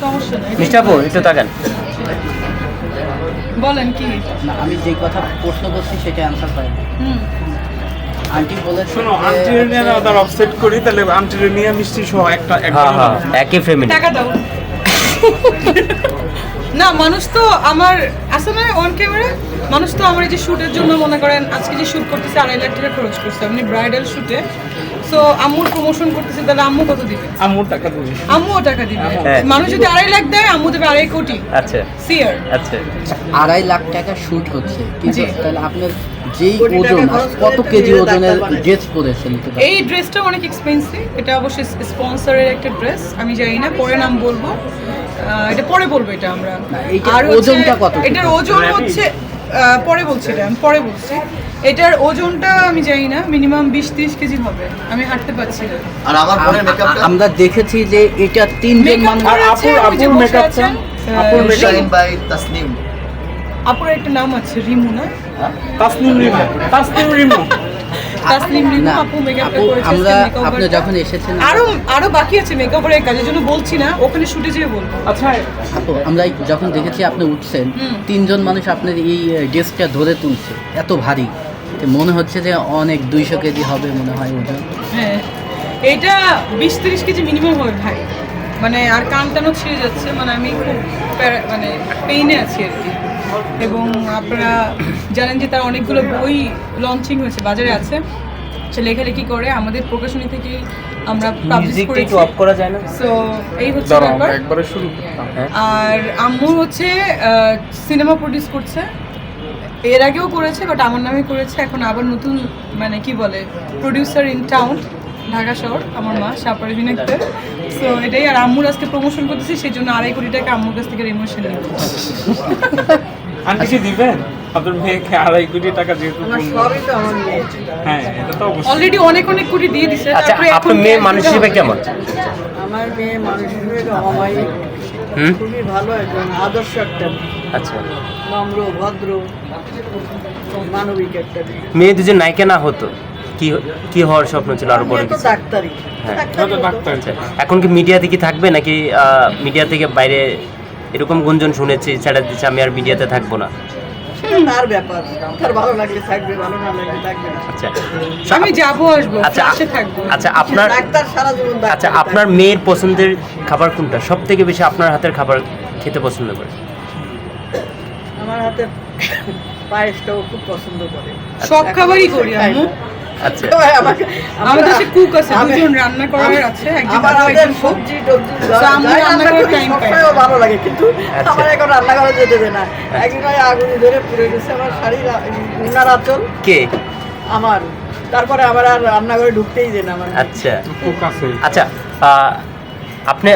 সমস্যা নাই। মিস্টার আপু একটু তাকান। বলেন কি? না, আমি যে কথা প্রশ্ন করছি সেটা অ্যান্সার পাই না। আন্টি বলেছে শোনো, আন্টির নিয়ে আদার অফসেট করি, তাহলে আন্টির নিয়ে মিষ্টি সহ একটা হ্যাঁ একই ফ্রেমে টাকা দাও। না, মানুষ তো আমার আসলে না অন ক্যামেরা, মানুষ তো আমার এই যে শ্যুটের জন্য মনে করেন আজকে যে শ্যুট করতেছে 2.5 লাখ টাকা খরচ করছে আপনি ব্রাইডাল শ্যুটে। সো আম্মুর প্রমোশন করতেছে, তাহলে আম্মু কত দিবে? আম্মুর টাকা দিবি। আম্মুও টাকা দিবে। হ্যাঁ। মানুষ যদি 2.5 লাখ দেয়, আম্মু দেবে 2.5 কোটি। আচ্ছা সিয়ার। আচ্ছা 2.5 লাখ টাকা শুট হচ্ছে, কিন্তু জি। তাহলে আপনার যেই ওজন কত কেজি ওজনের ড্রেস পরেছেন? এই ড্রেসটা অনেক এক্সপেন্সিভ, এটা অবশ্যই স্পন্সরের একটা ড্রেস, আমি জানি না, পরে নাম বলবো, এটা পরে বলবো এটা আমরা। এইটার আর হচ্ছে- ওজনটা কত? এটার ওজন হচ্ছে পরে বলছি, এটা আমি পরে বলছি। এটার ওজনটা আমি জানি না, মিনিমাম 20-30 কেজি হবে, আমি হাঁটতে পারছি না। আর আমার বোনের মেকআপটা আমরা দেখেছি যে এটা 3 জন মেকআপ মানুষ। করা আছে, আপুর- ওই যে আপুর বসে মেকআপটা? আছেন, আপুর শাইন বাই তাসনিম। আপুর একটা নাম আছে, রিমু না? তাসনিম রিমু। তাসনিম রিমু। তাসনিম রিমু না, আপু মেকআপটা আপু, করেছে। আমরা makeover আপনি টা। যখন এসেছেন আরো বাকি আছে মেকআপের কাজের জন্য বলছি না, ওখানে শুটে যেয়ে বলবো। আচ্ছা, আপু, আমরা যখন দেখেছি আপনি উঠছেন, 3 জন মানুষ আপনার এই ড্রেসটা ধরে তুলছে, এত ভারী, তো মনে হচ্ছে যে অনেক 200 কেজি হবে মনে হয় ওজন। হ্যাঁ, এটা 20-30 কেজি মিনিমাম হবে ভাই, মানে আর কান টানও ছিঁড়ে যাচ্ছে, মানে আমি খুব মানে পেইনে আছি আর কি। এবং আপনারা জানেন যে তার অনেকগুলো বই লঞ্চিং হয়েছে, বাজারে আছে, সে লেখালেখি করে, আমাদের প্রকাশনী থেকেই আমরা পাবলিশ মিউজিকটা করেছি। একটু অফ করা যায় না? সো এই হচ্ছে দাঁড়াও ব্যাপার। আমরা একবারে শুরু করতাম। আর আম্মু হচ্ছে সিনেমা প্রডিউস করছে, এর আগেও করেছে, বাট আমার নামে করেছে, এখন আবার নতুন মানে কি বলে প্রডিউসার ইন টাউন, ঢাকা শহর, আমার মা শাপারভিন আক্তার। সো এটাই, আর আম্মুর আজকে প্রমোশন করতেছি, সেই জন্য 2.5 কোটি টাকা আম্মুর কাছ থেকে রিমোশন নিয়ে। আন্টি কি দিবেন আপনার মেয়েকে 2.5 কোটি টাকা? যেহেতু সবই তো আমার মেয়ে, হ্যাঁ, এটা তো অবশ্যই। অলরেডি অনেক কোটি দিয়ে দিছে। আচ্ছা তারপরে আপনার এখন মেয়ে cash মানুষ দিতে হিসেবে হবে। কেমন? আমার মেয়ে মানুষ হিসেবে অমায়িক, হুম খুবই ভালো একজন, আদর্শ একটা মেয়ে, আচ্ছা নম্র ভদ্র মানবিক একটা মেয়ে। মেয়ে দুজন নায়িকা না হতো কি কি হওয়ার স্বপ্ন ছিল আরো বড় মেয়ে তো কিছু? ডাক্তারি, হ্যাঁ। ডাক্তারি হতো। ডাক্তার। আচ্ছা এখন কি মিডিয়াতে কি থাকবে নাকি মিডিয়া থেকে বাইরে এরকম গুঞ্জন শুনেছি ছেড়ে দিচ্ছে আমি আর মিডিয়াতে থাকবো না? সেটা তার ব্যাপার, তার ভালো লাগলে থাকবে, ভালো না লাগলে থাকবে না। আচ্ছা আমি যাবো আসবো, আচ্ছা পাশে থাকবো। আচ্ছা আপনার ডাক্তার সারা জীবন ডাক্তারি আচ্ছা থাকবে। আপনার মেয়ের পছন্দের খাবার কোনটা? সব থেকে বেশি আপনার হাতের খাবার খেতে পছন্দ করে? আমার হাতে পায়েসটাও খুব পছন্দ করে। সব খাবারই করি আম্মু। আচ্ছা তবে আমাকে আমাদের দেশে কুক আছে, আমি- দুজন রান্না করার আছে, একজন আমার বাবা, হাতের একজন cook। সবজি টবজি So, আমি যাই রান্না রান্না করার করি time পাই সবসময় না। ভালো লাগে, কিন্তু আচ্ছা। আমার এখন রান্না করা যেতে দেয় না। একদিন ওই আগুন ধরে পুড়ে গেছে আমার শাড়ির উনার আঁচল কে? আমার, তারপরে আমার আর রান্নাঘরে ঢুকতেই দেয় না আমার। আচ্ছা খুব কাছে। আচ্ছা আপনি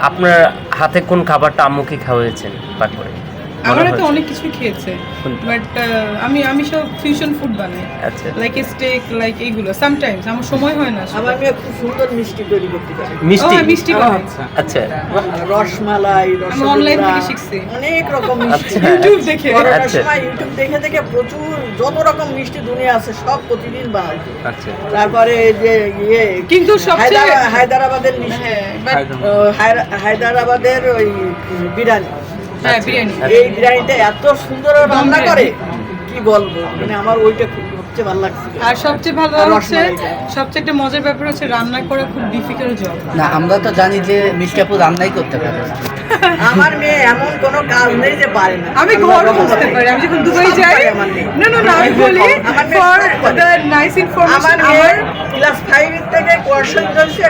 আপনার হাতে কোন খাবারটা আম্মুকে খাওয়াচ্ছেন পাক করে? আমার তো অনেক কিছু খেয়েছে, কোনটা? বাট আমি সব ফিউশন ফুড বানাই, আচ্ছা লাইক স্টেক, লাইক এইগুলো। সামটাইমস আমার সময় হয় না আসলে। আমার মেয়ে খুব সুন্দর মিষ্টি তৈরি করতে পারে, মিষ্টি? ও, মিষ্টি বানাই। আচ্ছা আচ্ছা রসমালাই, আমি অনলাইন রসগোল্লা, থেকে শিখছি। অনেক রকম মিষ্টি। আচ্ছা। ইউটিউব দেখে। করোনার আচ্ছা। সময় ইউটিউব দেখে দেখে প্রচুর যত রকম মিষ্টি দুনিয়া আছে সব প্রতিদিন বানাই। আচ্ছা তারপরে এই যে ইয়ে কিন্তু সবচেয়ে হায়দ্রাবাদের মিষ্টি, হ্যাঁ, but হায়দ্রাবাদের ওই বিরিয়ানি, হ্যাঁ বিরিয়ানি। এই বিরিয়ানিটা এত সুন্দর রান্না করে কি বলবো, মানে আমার ওইটা খুব সবচেয়ে ভালো লাগছে। আর সবচেয়ে ভালো আর হচ্ছে, রসমালাইটা। সবচেয়ে একটা মজার ব্যাপার হচ্ছে রান্না করা খুব ডিফিকাল্ট জব। না, আমরা তো জানি যে মিষ্টাপু রান্নাই করতে পারে। আমার মেয়ে এমন কোনো কাজ নেই যে পারে না। আমি ঘর বুঝতে পারি, আমি যখন দুবাই সব যাই, পারে আমার মেয়ে। না আমি বলি আমার মেয়ে ফর সব পারে। দ্য নাইস আমার ইনফরমেশন, মেয়ে আমার ক্লাস 5 থেকে কোর্সন চলছে,